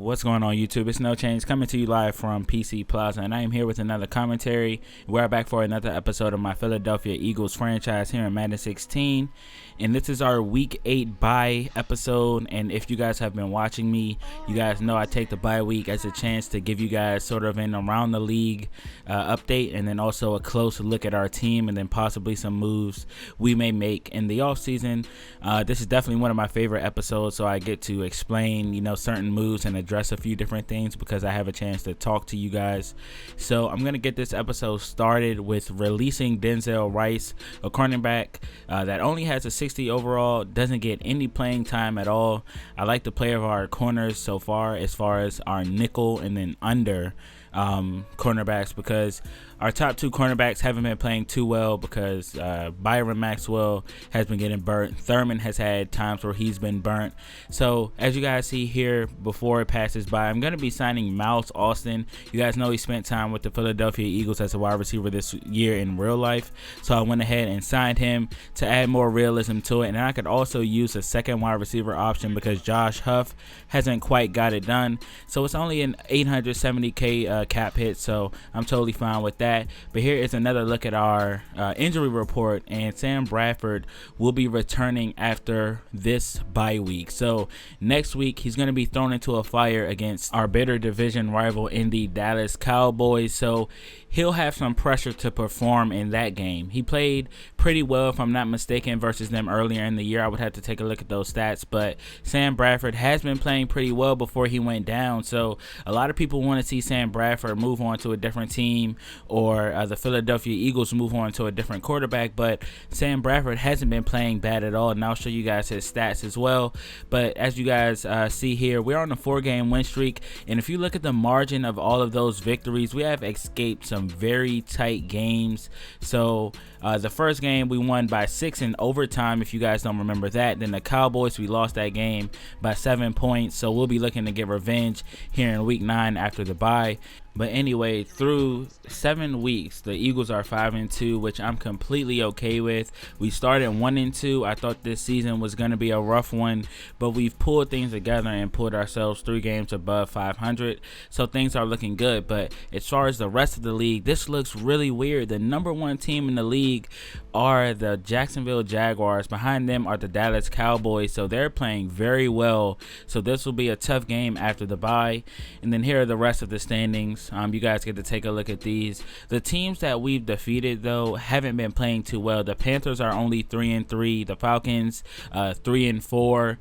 What's going on, YouTube? It's No Change coming to you live from PC Plaza, and I am here with another commentary. We're back for another episode of my Philadelphia Eagles franchise here in Madden 16, and this is our Week 8 bye episode. And if you guys have been watching me, you guys know I take the bye week as a chance to give you guys sort of an around the league update, and then also a close look at our team, and then possibly some moves we may make in the offseason. This is definitely one of my favorite episodes, so I get to explain, certain moves and address a few different things because I have a chance to talk to you guys. So I'm going to get this episode started with releasing Denzel Rice, a cornerback that only has a 60 overall, doesn't get any playing time at all. I like the play of our corners so far as our nickel and then under cornerbacks, because our top two cornerbacks haven't been playing too well because Byron Maxwell has been getting burnt. Thurman has had times where he's been burnt. So as you guys see here before it passes by, I'm going to be signing Miles Austin. You guys know he spent time with the Philadelphia Eagles as a wide receiver this year in real life. So I went ahead and signed him to add more realism to it. And I could also use a second wide receiver option because Josh Huff hasn't quite got it done. So it's only an $870K cap hit. So I'm totally fine with that. But here is another look at our injury report, and Sam Bradford will be returning after this bye week. So next week he's going to be thrown into a fire against our bitter division rival in the Dallas Cowboys. So he'll have some pressure to perform in that game. He played pretty well, if I'm not mistaken, versus them earlier in the year. I would have to take a look at those stats, but Sam Bradford has been playing pretty well before he went down. So a lot of people want to see Sam Bradford move on to a different team, or the Philadelphia Eagles move on to a different quarterback, but Sam Bradford hasn't been playing bad at all, and I'll show you guys his stats as well. But as you guys see here, we're on a 4-game win streak, and if you look at the margin of all of those victories, we have escaped some very tight games. So the first game we won by 6 in overtime, if you guys don't remember that. Then the Cowboys, we lost that game by 7 points, so we'll be looking to get revenge here in week 9 after the bye. But anyway, through 7 weeks, the Eagles are 5-2, which I'm completely okay with. We started 1-2. I thought this season was going to be a rough one, but we've pulled things together and pulled ourselves 3 games above 500. So things are looking good. But as far as the rest of the league, this looks really weird. The number 1 team in the league are the Jacksonville Jaguars. Behind them are the Dallas Cowboys. So they're playing very well. So this will be a tough game after the bye. And then here are the rest of the standings. You guys get to take a look at these. The teams that we've defeated, though, haven't been playing too well. The Panthers are only 3-3. The Falcons 3-4.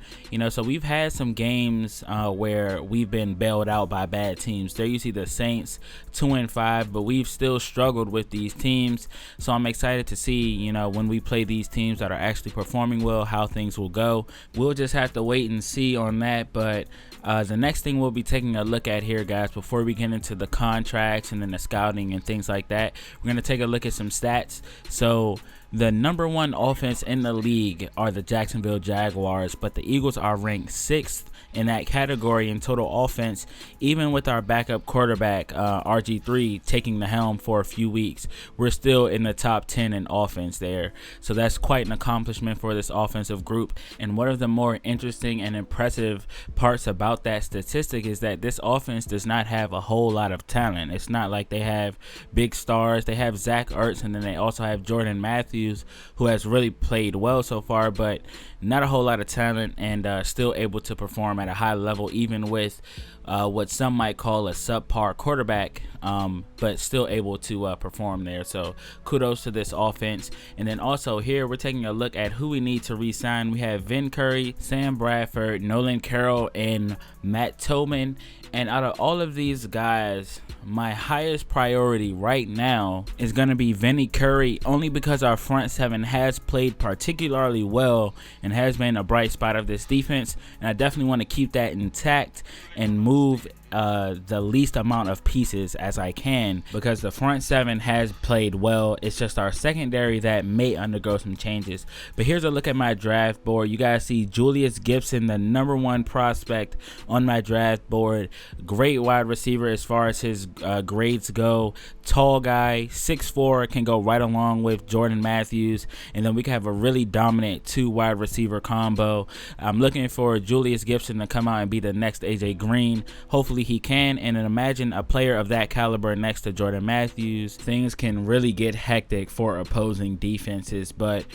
So we've had some games where we've been bailed out by bad teams. There you see the Saints 2-5, but we've still struggled with these teams. So I'm excited to see, when we play these teams that are actually performing well, how things will go. We'll just have to wait and see on that. But the next thing we'll be taking a look at here, guys, before we get into the contracts and then the scouting and things like that, we're going to take a look at some stats. So the number 1 offense in the league are the Jacksonville Jaguars, but the Eagles are ranked 6th in that category in total offense, even with our backup quarterback RG3 taking the helm for a few weeks. We're still in the top 10 in offense there. So that's quite an accomplishment for this offensive group. And one of the more interesting and impressive parts about that statistic is that this offense does not have a whole lot of talent. It's not like they have big stars. They have Zach Ertz, and then they also have Jordan Matthews, who has really played well so far, but not a whole lot of talent, and still able to perform at a high level, even with what some might call a subpar quarterback, but still able to perform there. So kudos to this offense. And then also here we're taking a look at who we need to re-sign. We have Vin Curry, Sam Bradford, Nolan Carroll, and Matt Tobin. And out of all of these guys, my highest priority right now is going to be Vinny Curry, only because our front seven has played particularly well and has been a bright spot of this defense. And I definitely want to keep that intact and move the least amount of pieces as I can, because the front seven has played well. It's just our secondary that may undergo some changes. But here's a look at my draft board. You guys see Julius Gibson, the #1 prospect on my draft board. Great wide receiver as far as his grades go. Tall guy, 6'4", can go right along with Jordan Matthews, and then we can have a really dominant 2 wide receiver combo. I'm looking for Julius Gibson to come out and be the next AJ Green. Hopefully he can, and then imagine a player of that caliber next to Jordan Matthews. Things can really get hectic for opposing defenses. But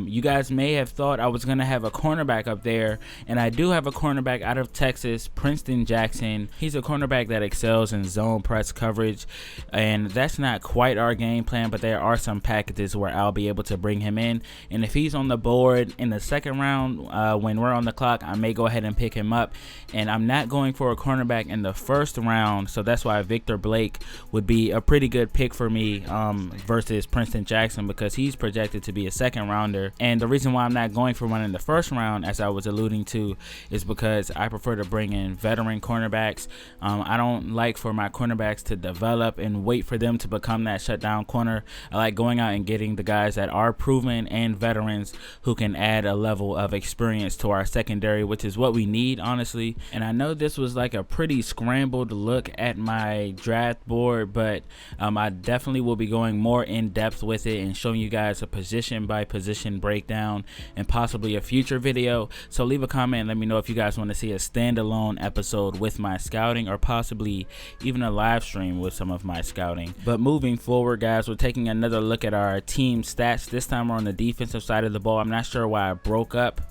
you guys may have thought I was gonna have a cornerback up there, and I do have a cornerback out of Texas, Princeton Jackson. He's a cornerback that excels in zone press coverage, and that's not quite our game plan, but there are some packages where I'll be able to bring him in, and if he's on the board in the second round when we're on the clock, I may go ahead and pick him up. And I'm not going for a cornerback in the first round, so that's why Victor Blake would be a pretty good pick for me versus Princeton Jackson, because he's projected to be a second rounder. And the reason why I'm not going for one in the first round, as I was alluding to, is because I prefer to bring in veteran cornerbacks. I don't like for my cornerbacks to develop and wait for them to become that shutdown corner. I like going out and getting the guys that are proven and veterans who can add a level of experience to our secondary, which is what we need, honestly. And I know this was like a pretty scrambled look at my draft board, but I definitely will be going more in depth with it and showing you guys a position by position breakdown and possibly a future video. So leave a comment and let me know if you guys want to see a standalone episode with my scouting, or possibly even a live stream with some of my scouting. But moving forward, guys, we're taking another look at our team stats. This time we're on the defensive side of the ball. I'm not sure why I broke up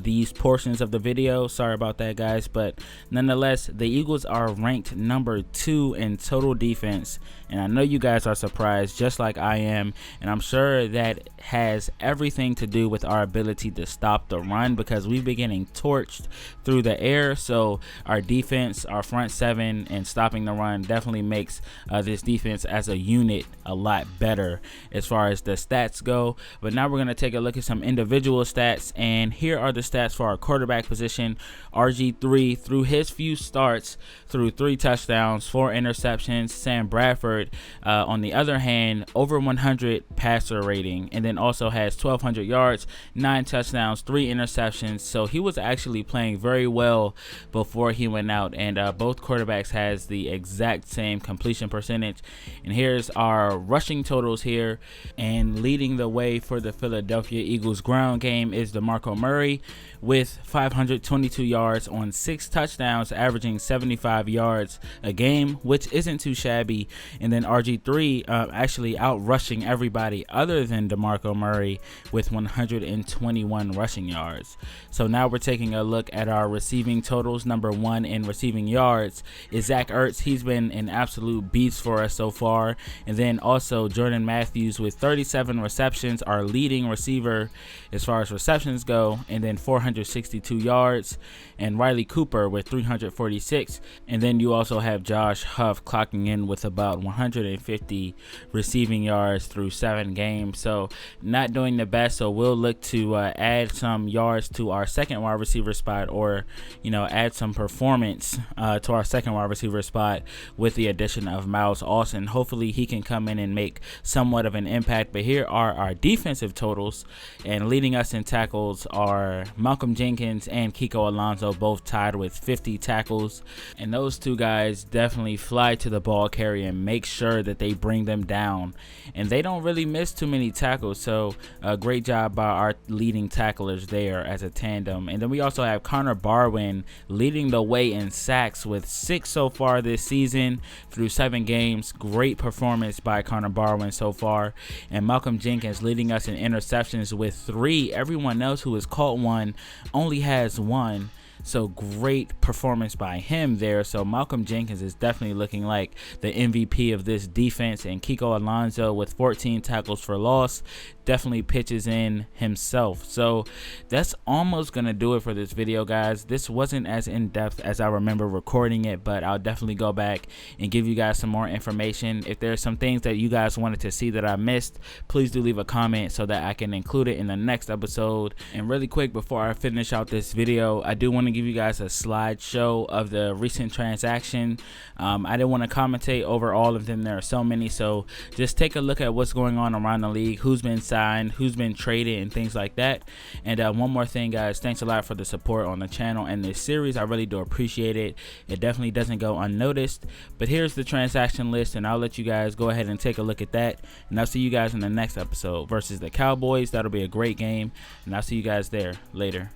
these portions of the video. Sorry about that, guys. But nonetheless, the Eagles are ranked #2 in total defense, and I know you guys are surprised just like I am, and I'm sure that has everything to do with our ability to stop the run, because we've been getting torched through the air. So our defense, our front seven, and stopping the run definitely makes this defense as a unit a lot better as far as the stats go. But now we're going to take a look at some individual stats, and here are the stats for our quarterback position. RG3, through his few starts, threw 3 touchdowns, 4 interceptions. Sam Bradford, on the other hand, over 100 passer rating, and then also has 1,200 yards, 9 touchdowns, 3 interceptions. So he was actually playing very well before he went out, and both quarterbacks has the exact same completion percentage. And here's our rushing totals here, and leading the way for the Philadelphia Eagles ground game is DeMarco Murray with 522 yards on 6 touchdowns, averaging 75 yards a game, which isn't too shabby. And then RG3 actually out rushing everybody other than DeMarco Murray with 121 rushing yards. So now we're taking a look at our receiving totals. #1 in receiving yards is Zach Ertz. He's been an absolute beast for us so far. And then also Jordan Matthews with 37 receptions, our leading receiver as far as receptions go, and then 462 yards. And Riley Cooper with 346. And then you also have Josh Huff clocking in with about 150 receiving yards through 7 games. So not doing the best. So we'll look to add some yards to our second wide receiver spot, or add some performance to our second wide receiver spot with the addition of Miles Austin. Hopefully he can come in and make somewhat of an impact. But here are our defensive totals, and leading us in tackles are Malcolm Jenkins and Kiko Alonso, both tied with 50 tackles, and those two guys definitely fly to the ball carrier and make sure that they bring them down, and they don't really miss too many tackles. So a great job by our leading tacklers there as a tandem. And then we also have Connor Barwin leading the way in sacks with 6 so far this season through 7 games. Great performance by Connor Barwin so far. And Malcolm Jenkins leading us in interceptions with 3. Everyone else who has caught one only has 1. So great performance by him there. So Malcolm Jenkins is definitely looking like the MVP of this defense. And Kiko Alonso with 14 tackles for loss. definitely pitches in himself. So that's almost gonna do it for this video, guys. This wasn't as in-depth as I remember recording it, but I'll definitely go back and give you guys some more information. If there's some things that you guys wanted to see that I missed, please do leave a comment so that I can include it in the next episode. And really quick, before I finish out this video, I do want to give you guys a slideshow of the recent transaction. I didn't want to commentate over all of them. There are so many, so just take a look at what's going on around the league, who's been signed, who's been traded, and things like that. And one more thing, guys, thanks a lot for the support on the channel and this series. I really do appreciate it. It definitely doesn't go unnoticed. But here's the transaction list, and I'll let you guys go ahead and take a look at that, and I'll see you guys in the next episode versus the Cowboys. That'll be a great game, and I'll see you guys there later.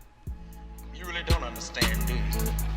You really don't understand, do you?